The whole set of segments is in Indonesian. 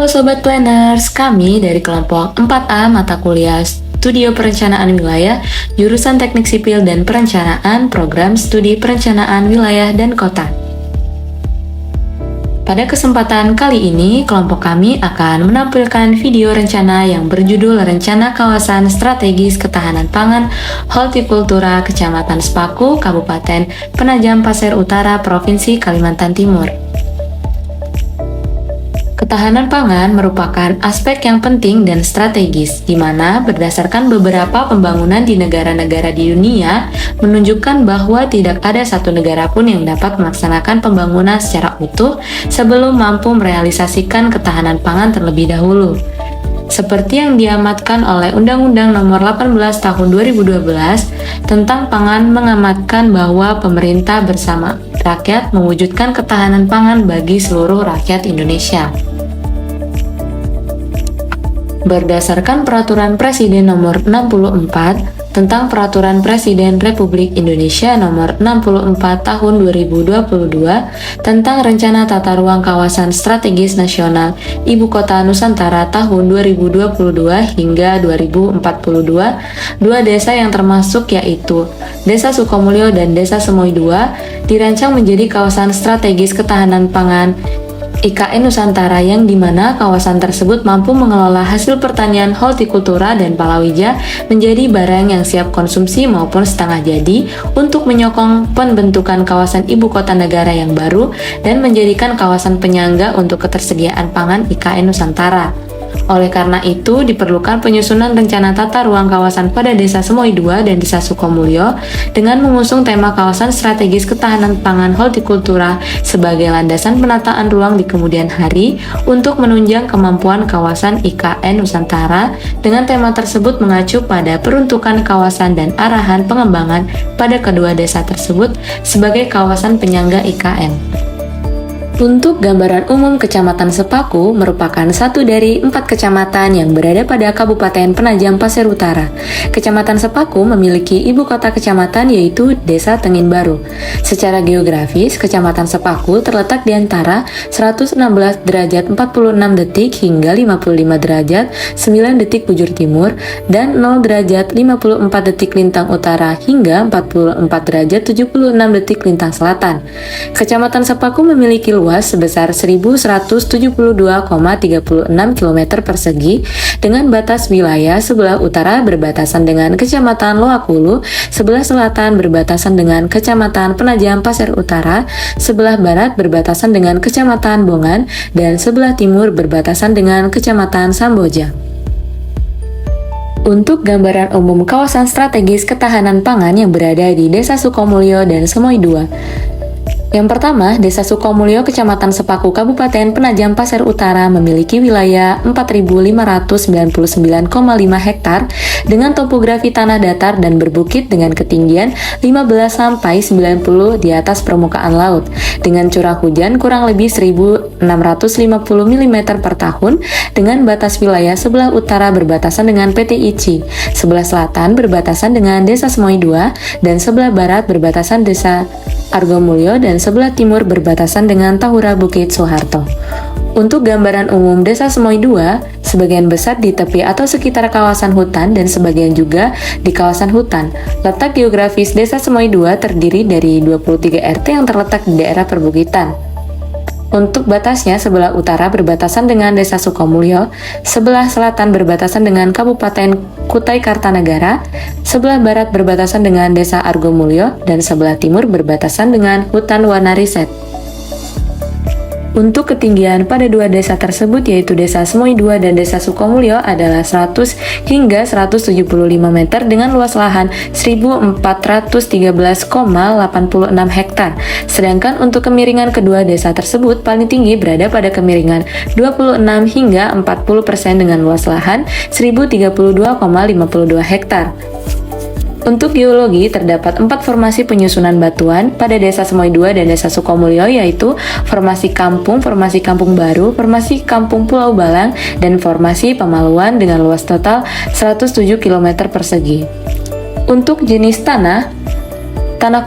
Sobat Planners, kami dari kelompok 4A mata kuliah Studio Perencanaan Wilayah, jurusan Teknik Sipil dan Perencanaan, Program Studi Perencanaan Wilayah dan Kota. Pada kesempatan kali ini, kelompok kami akan menampilkan video rencana yang berjudul Rencana Kawasan Strategis Ketahanan Pangan Hortikultura Kecamatan Sepaku, Kabupaten Penajam Pasir Utara, Provinsi Kalimantan Timur. Ketahanan pangan merupakan aspek yang penting dan strategis, di mana berdasarkan beberapa pembangunan di negara-negara di dunia, menunjukkan bahwa tidak ada satu negara pun yang dapat melaksanakan pembangunan secara utuh sebelum mampu merealisasikan ketahanan pangan terlebih dahulu. Seperti yang diamatkan oleh Undang-Undang Nomor 18 Tahun 2012 tentang pangan mengamatkan bahwa pemerintah bersama rakyat mewujudkan ketahanan pangan bagi seluruh rakyat Indonesia. Berdasarkan Peraturan Presiden Nomor 64 tentang Peraturan Presiden Republik Indonesia Nomor 64 Tahun 2022 tentang Rencana Tata Ruang Kawasan Strategis Nasional Ibu Kota Nusantara tahun 2022 hingga 2042, dua desa yang termasuk yaitu Desa Sukomulyo dan Desa Semoy II dirancang menjadi kawasan strategis ketahanan pangan IKN Nusantara, yang dimana kawasan tersebut mampu mengelola hasil pertanian hortikultura dan palawija menjadi barang yang siap konsumsi maupun setengah jadi untuk menyokong pembentukan kawasan ibu kota negara yang baru dan menjadikan kawasan penyangga untuk ketersediaan pangan IKN Nusantara. Oleh karena itu, diperlukan penyusunan rencana tata ruang kawasan pada Desa Semoy II dan Desa Sukomulyo dengan mengusung tema kawasan strategis ketahanan pangan hortikultura sebagai landasan penataan ruang di kemudian hari untuk menunjang kemampuan kawasan IKN Nusantara. Dengan tema tersebut mengacu pada peruntukan kawasan dan arahan pengembangan pada kedua desa tersebut sebagai kawasan penyangga IKN. Untuk gambaran umum Kecamatan Sepaku merupakan satu dari 4 kecamatan yang berada pada Kabupaten Penajam Pasir Utara. Kecamatan Sepaku memiliki ibu kota kecamatan yaitu Desa Tengin Baru. Secara geografis, Kecamatan Sepaku terletak di antara 116 derajat 46 detik hingga 55 derajat 9 detik bujur timur dan 0 derajat 54 detik lintang utara hingga 44 derajat 76 detik lintang selatan. Kecamatan Sepaku memiliki luas sebesar 1.172,36 km persegi dengan batas wilayah sebelah utara berbatasan dengan Kecamatan Loakulu, sebelah selatan berbatasan dengan Kecamatan Penajam Pasir Utara, sebelah barat berbatasan dengan Kecamatan Bongan, dan sebelah timur berbatasan dengan Kecamatan Samboja. Untuk gambaran umum kawasan strategis ketahanan pangan yang berada di Desa Sukomulyo dan Semoy II. Yang pertama, Desa Sukomulyo, Kecamatan Sepaku, Kabupaten Penajam Pasir Utara memiliki wilayah 4.599,5 hektar dengan topografi tanah datar dan berbukit dengan ketinggian 15-90 di atas permukaan laut, dengan curah hujan kurang lebih 1.650 mm per tahun, dengan batas wilayah sebelah utara berbatasan dengan PT ICI, sebelah selatan berbatasan dengan Desa Semoy II, dan sebelah barat berbatasan Desa Argomulyo, dan sebelah timur berbatasan dengan Tahura Bukit Soeharto. Untuk gambaran umum Desa Semoy II, sebagian besar di tepi atau sekitar kawasan hutan dan sebagian juga di kawasan hutan. Letak geografis Desa Semoy II terdiri dari 23 RT yang terletak di daerah perbukitan. Untuk batasnya, sebelah utara berbatasan dengan Desa Sukomulyo, sebelah selatan berbatasan dengan Kabupaten Kutai Kartanegara, sebelah barat berbatasan dengan Desa Argomulyo, dan sebelah timur berbatasan dengan Hutan Wanariset. Untuk ketinggian pada dua desa tersebut yaitu Desa Semoy II dan Desa Sukomulyo adalah 100 hingga 175 meter dengan luas lahan 1.413,86 hektar. Sedangkan untuk kemiringan kedua desa tersebut paling tinggi berada pada kemiringan 26 hingga 40% dengan luas lahan 1.032,52 hektar. Untuk geologi, terdapat 4 formasi penyusunan batuan pada Desa Semoy II dan Desa Sukomulyo, yaitu Formasi Kampung Baru, Formasi Kampung Pulau Balang, dan Formasi Pemaluan dengan luas total 107 km persegi. Untuk jenis tanah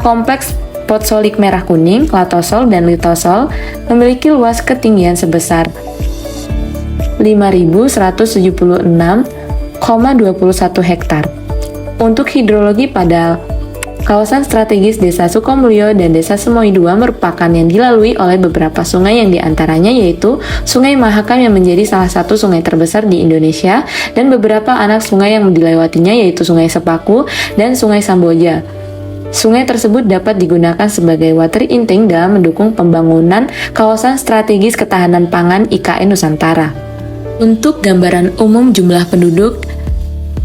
kompleks potsolik merah kuning, latosol, dan litosol memiliki luas ketinggian sebesar 5.176,21 hektar. Untuk hidrologi pada kawasan strategis Desa Sukomulyo dan Desa Semoy II merupakan yang dilalui oleh beberapa sungai yang diantaranya yaitu Sungai Mahakam yang menjadi salah satu sungai terbesar di Indonesia dan beberapa anak sungai yang dilewatinya yaitu Sungai Sepaku dan Sungai Samboja. Sungai tersebut dapat digunakan sebagai water inting dalam mendukung pembangunan kawasan strategis ketahanan pangan IKN Nusantara. Untuk gambaran umum jumlah penduduk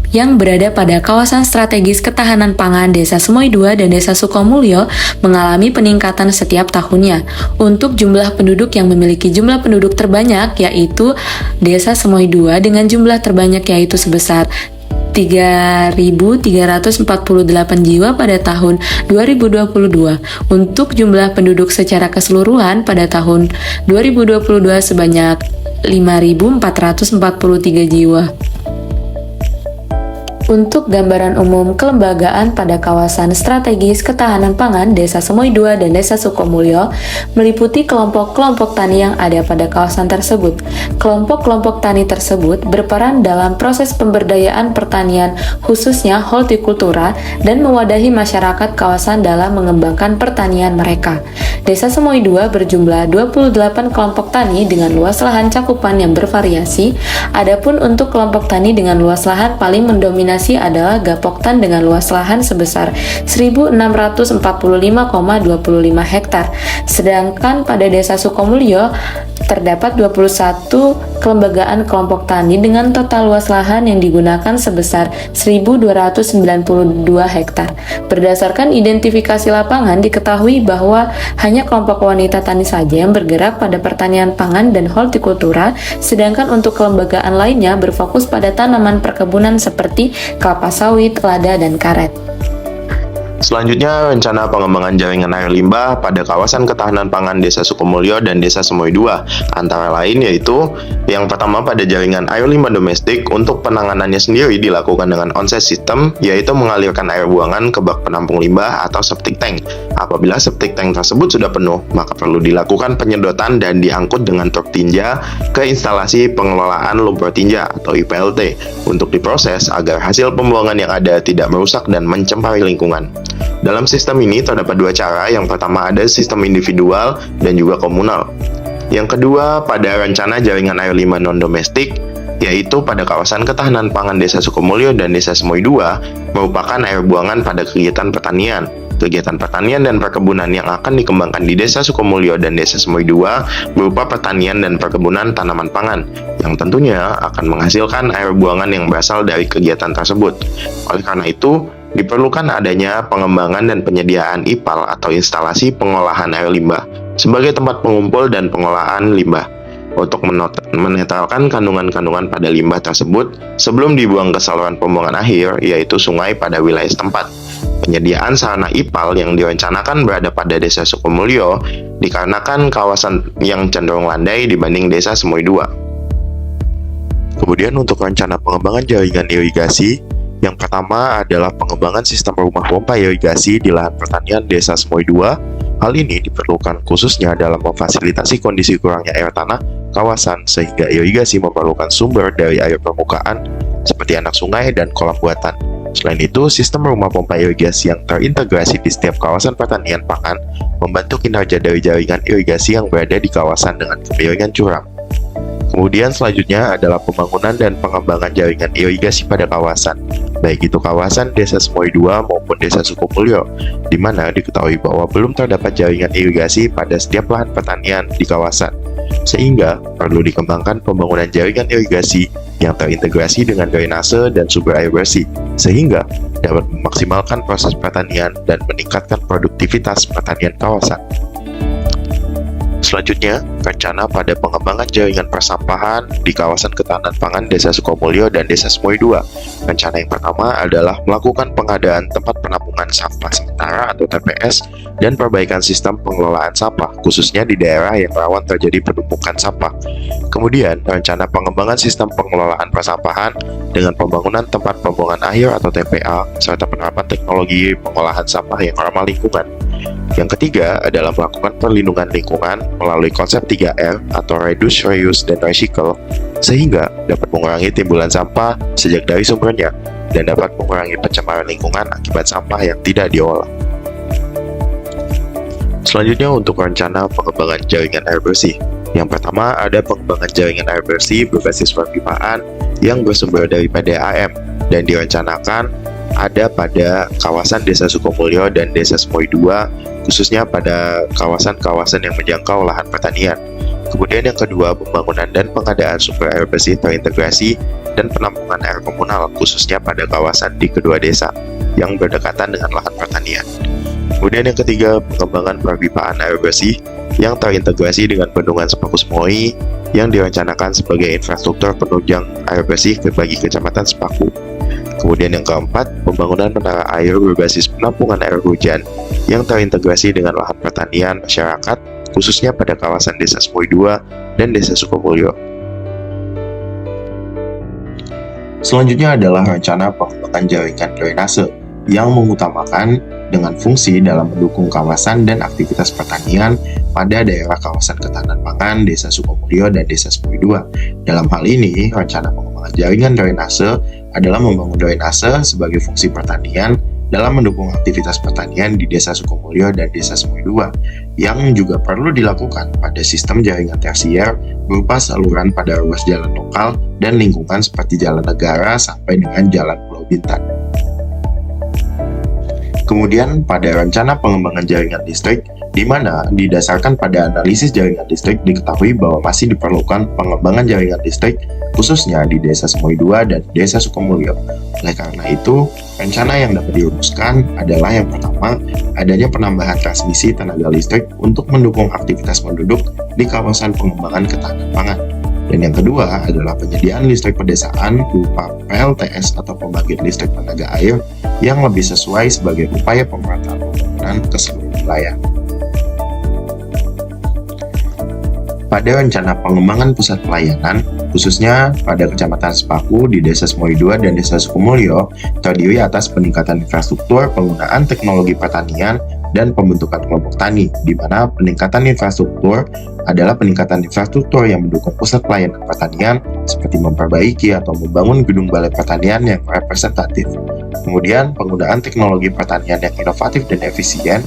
yang berada pada kawasan strategis ketahanan pangan Desa Semoy II dan Desa Sukomulyo mengalami peningkatan setiap tahunnya. Untuk jumlah penduduk yang memiliki jumlah penduduk terbanyak yaitu Desa Semoy II dengan jumlah terbanyak yaitu sebesar 3.348 jiwa pada tahun 2022. Untuk jumlah penduduk secara keseluruhan pada tahun 2022 sebanyak 5.443 jiwa. Untuk gambaran umum kelembagaan pada kawasan strategis ketahanan pangan Desa Semoy II dan Desa Sukomulyo meliputi kelompok-kelompok tani yang ada pada kawasan tersebut. Kelompok-kelompok tani tersebut berperan dalam proses pemberdayaan pertanian khususnya hortikultura dan mewadahi masyarakat kawasan dalam mengembangkan pertanian mereka. Desa Semoy II berjumlah 28 kelompok tani dengan luas lahan cakupan yang bervariasi. Adapun untuk kelompok tani dengan luas lahan paling mendominasi adalah Gapoktan dengan luas lahan sebesar 1.645,25 hektar. Sedangkan pada Desa Sukomulyo terdapat 21 kelembagaan kelompok tani dengan total luas lahan yang digunakan sebesar 1.292 hektar. Berdasarkan identifikasi lapangan diketahui bahwa hanya kelompok wanita tani saja yang bergerak pada pertanian pangan dan hortikultura, sedangkan untuk kelembagaan lainnya berfokus pada tanaman perkebunan seperti kelapa sawit, lada, dan karet. Selanjutnya, rencana pengembangan jaringan air limbah pada kawasan ketahanan pangan Desa Sukomulyo dan Desa Semoy II, antara lain yaitu yang pertama pada jaringan air limbah domestik untuk penanganannya sendiri dilakukan dengan onset system, yaitu mengalirkan air buangan ke bak penampung limbah atau septic tank. Apabila septic tank tersebut sudah penuh, maka perlu dilakukan penyedotan dan diangkut dengan truk tinja ke instalasi pengelolaan lumpur tinja atau IPLT untuk diproses agar hasil pembuangan yang ada tidak merusak dan mencemari lingkungan. Dalam sistem ini terdapat dua cara. Yang pertama ada sistem individual dan juga komunal. Yang kedua pada rencana jaringan air limbah non-domestik, yaitu pada kawasan ketahanan pangan Desa Sukomulyo dan Desa Semoy II merupakan air buangan pada kegiatan pertanian. Kegiatan pertanian dan perkebunan yang akan dikembangkan di Desa Sukomulyo dan Desa Semoy II berupa pertanian dan perkebunan tanaman pangan, yang tentunya akan menghasilkan air buangan yang berasal dari kegiatan tersebut. Oleh karena itu, diperlukan adanya pengembangan dan penyediaan IPAL atau instalasi pengolahan air limbah sebagai tempat pengumpul dan pengolahan limbah untuk menetralkan kandungan-kandungan pada limbah tersebut sebelum dibuang ke saluran pembuangan akhir, yaitu sungai pada wilayah setempat. Penyediaan sarana IPAL yang direncanakan berada pada Desa Sukomulyo dikarenakan kawasan yang cenderung landai dibanding Desa Semoy II. Kemudian untuk rencana pengembangan jaringan irigasi, yang pertama adalah pengembangan sistem rumah pompa irigasi di lahan pertanian Desa Semoy II. Hal ini diperlukan khususnya dalam memfasilitasi kondisi kurangnya air tanah kawasan sehingga irigasi memerlukan sumber dari air permukaan seperti anak sungai dan kolam buatan. Selain itu, sistem rumah pompa irigasi yang terintegrasi di setiap kawasan pertanian pangan membantu kinerja dari jaringan irigasi yang berada di kawasan dengan kemiringan curam. Kemudian selanjutnya adalah pembangunan dan pengembangan jaringan irigasi pada kawasan, baik itu kawasan Desa Semoy II maupun Desa Sukomulyo, di mana diketahui bahwa belum terdapat jaringan irigasi pada setiap lahan pertanian di kawasan, sehingga perlu dikembangkan pembangunan jaringan irigasi yang terintegrasi dengan drainase dan sumber air bersih, sehingga dapat memaksimalkan proses pertanian dan meningkatkan produktivitas pertanian kawasan. Selanjutnya, rencana pada pengembangan jaringan persampahan di kawasan ketahanan pangan Desa Sukomulyo dan Desa Semoy II. Rencana yang pertama adalah melakukan pengadaan tempat penampungan sampah sementara atau TPS dan perbaikan sistem pengelolaan sampah, khususnya di daerah yang rawan terjadi penumpukan sampah. Kemudian, rencana pengembangan sistem pengelolaan persampahan dengan pembangunan tempat pembuangan akhir atau TPA, serta penerapan teknologi pengolahan sampah yang ramah lingkungan. Yang ketiga adalah melakukan perlindungan lingkungan melalui konsep 3R atau Reduce, Reuse, dan Recycle, sehingga dapat mengurangi timbulan sampah sejak dari sumbernya dan dapat mengurangi pencemaran lingkungan akibat sampah yang tidak diolah. Selanjutnya untuk rencana pengembangan jaringan air bersih. Yang pertama ada pengembangan jaringan air bersih berbasis perpipaan yang bersumber dari PDAM dan direncanakan ada pada kawasan Desa Sukomulyo dan Desa Semoy II, khususnya pada kawasan-kawasan yang menjangkau lahan pertanian. Kemudian yang kedua, pembangunan dan pengadaan sumber air bersih terintegrasi dan penampungan air komunal, khususnya pada kawasan di kedua desa yang berdekatan dengan lahan pertanian. Kemudian yang ketiga, pengembangan perpipaan air bersih yang terintegrasi dengan bendungan Sepaku Semoy yang direncanakan sebagai infrastruktur penunjang air bersih bagi Kecamatan Sepaku. Kemudian yang keempat, pembangunan menara air berbasis penampungan air hujan yang terintegrasi dengan lahan pertanian masyarakat, khususnya pada kawasan Desa Semoy II dan Desa Sukomulyo. Selanjutnya adalah rencana pengembangan jaringan drainase yang mengutamakan dengan fungsi dalam mendukung kawasan dan aktivitas pertanian pada daerah kawasan ketahanan pangan Desa Sukomulyo dan Desa Semoy II. Dalam hal ini, rencana pengembangan jaringan drainase adalah membangun drainase sebagai fungsi pertanian dalam mendukung aktivitas pertanian di Desa Sukomulyo dan Desa Semoy II, yang juga perlu dilakukan pada sistem jaringan tersier berupa saluran pada ruas jalan lokal dan lingkungan seperti jalan negara sampai dengan jalan Pulau Bintan. Kemudian pada rencana pengembangan jaringan listrik, di mana didasarkan pada analisis jaringan listrik diketahui bahwa masih diperlukan pengembangan jaringan listrik khususnya di Desa Semoy II dan Desa Sukomulyo. Oleh karena itu, rencana yang dapat dirumuskan adalah yang pertama, adanya penambahan transmisi tenaga listrik untuk mendukung aktivitas penduduk di kawasan pengembangan ketahanan pangan. Dan yang kedua adalah penyediaan listrik pedesaan berupa PLTS atau pembangkit listrik tenaga air yang lebih sesuai sebagai upaya pemerataan pembangunan ke seluruh wilayah. Pada rencana pengembangan pusat pelayanan, khususnya pada Kecamatan Sepaku di Desa Semoy II dan Desa Sukomulyo, terdiri atas peningkatan infrastruktur, penggunaan teknologi pertanian, dan pembentukan kelompok tani, di mana peningkatan infrastruktur adalah peningkatan infrastruktur yang mendukung pusat pelayanan pertanian seperti memperbaiki atau membangun gedung balai pertanian yang representatif. Kemudian penggunaan teknologi pertanian yang inovatif dan efisien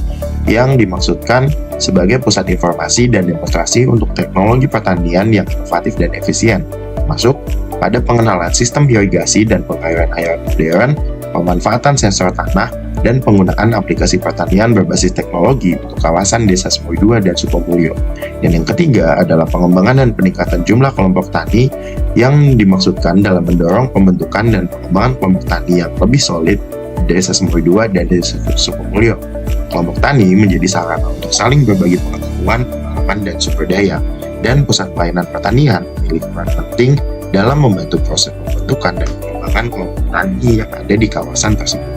yang dimaksudkan sebagai pusat informasi dan demonstrasi untuk teknologi pertanian yang inovatif dan efisien, masuk pada pengenalan sistem irigasi dan pengairan air modern, pemanfaatan sensor tanah, dan penggunaan aplikasi pertanian berbasis teknologi untuk kawasan Desa Semoy II dan Sukomulyo. Dan yang ketiga adalah pengembangan dan peningkatan jumlah kelompok tani yang dimaksudkan dalam mendorong pembentukan dan pengembangan kelompok tani yang lebih solid di Desa Semoy II dan Desa Sukomulyo. Kelompok tani menjadi sarana untuk saling berbagi pengetahuan, pengalaman, dan sumber daya, dan pusat pelayanan pertanian memiliki peran penting dalam membantu proses pembentukan dan pengembangan kelompok tani yang ada di kawasan tersebut.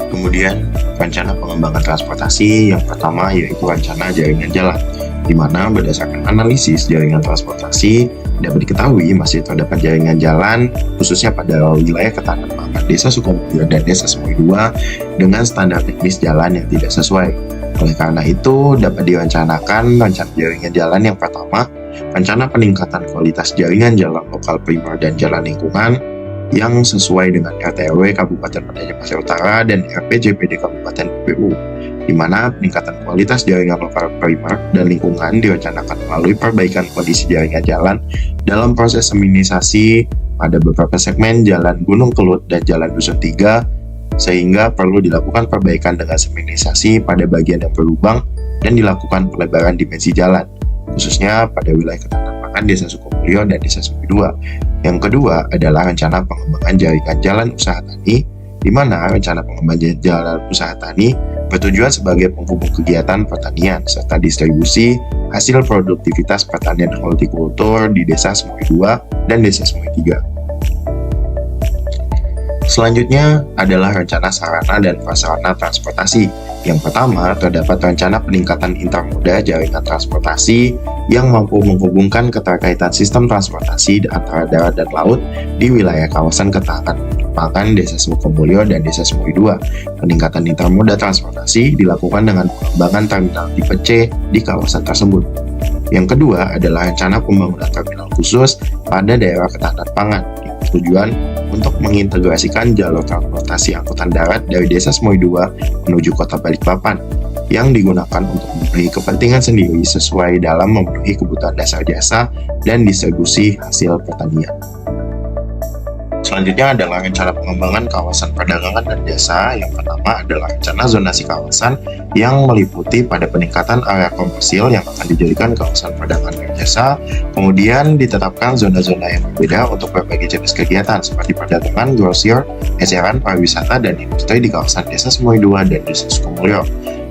Kemudian, rencana pengembangan transportasi yang pertama yaitu rencana jaringan jalan, di mana berdasarkan analisis jaringan transportasi dapat diketahui masih terdapat jaringan jalan khususnya pada wilayah ketahanan pangan Desa Sukomulyo dan Desa Semoy II dengan standar teknis jalan yang tidak sesuai. Oleh karena itu, dapat direncanakan rencana jaringan jalan yang pertama, rencana peningkatan kualitas jaringan jalan lokal primer dan jalan lingkungan yang sesuai dengan RT/RW Kabupaten Penajam Pasir Utara dan RPJPD Kabupaten PPU, di mana peningkatan kualitas jaringan lokal primer dan lingkungan direncanakan melalui perbaikan kondisi jaringan jalan dalam proses seminisasi pada beberapa segmen Jalan Gunung Kelut dan Jalan Dusun 3, sehingga perlu dilakukan perbaikan dengan seminisasi pada bagian yang berlubang dan dilakukan pelebaran dimensi jalan, khususnya pada wilayah ketahanan pangan Desa Sukomulyo dan Desa Semoy II. Yang kedua adalah rencana pengembangan jaringan jalan usaha tani, di mana rencana pengembangan jalan usaha tani bertujuan sebagai penghubung kegiatan pertanian serta distribusi hasil produktivitas pertanian hortikultur di Desa Semoy II dan Desa Semoy III. Selanjutnya adalah rencana sarana dan prasarana transportasi. Yang pertama, terdapat rencana peningkatan intermoda jaringan transportasi yang mampu menghubungkan keterkaitan sistem transportasi antara darat dan laut di wilayah kawasan ketahanan pangan Desa Sukomulyo dan Desa Semoy II. Peningkatan intermoda transportasi dilakukan dengan pengembangan terminal tipe C di kawasan tersebut. Yang kedua adalah rencana pembangunan terminal khusus pada daerah ketahanan pangan dengan tujuan untuk mengintegrasikan jalur transportasi angkutan darat dari Desa Semoy II menuju Kota Balikpapan yang digunakan untuk memenuhi kepentingan sendiri sesuai dalam memenuhi kebutuhan dasar jasa dan distribusi hasil pertanian. Selanjutnya adalah rencana pengembangan kawasan perdagangan dan jasa. Yang pertama adalah rencana zonasi kawasan yang meliputi pada peningkatan area komersil yang akan dijadikan kawasan perdagangan dan jasa. Kemudian ditetapkan zona-zona yang berbeda untuk berbagai jenis kegiatan seperti perdagangan, grosir, eceran, pariwisata, dan industri di kawasan Desa Semoy II dan Desa Sukomulyo.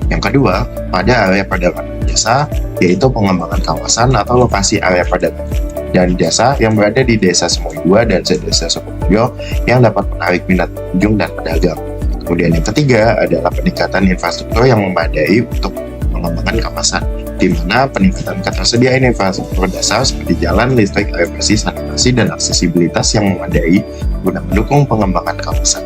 Yang kedua, pada area perdagangan dan jasa, yaitu pengembangan kawasan atau lokasi area perdagangan dan jasa yang berada di Desa Semoy II dan Desa Sukomulyo yang dapat menarik minat pengunjung dan pedagang. Kemudian yang ketiga adalah peningkatan infrastruktur yang memadai untuk pengembangan kawasan, di mana peningkatan ketersediaan infrastruktur dasar seperti jalan, listrik, air bersih, sanitasi, dan aksesibilitas yang memadai guna mendukung pengembangan kawasan.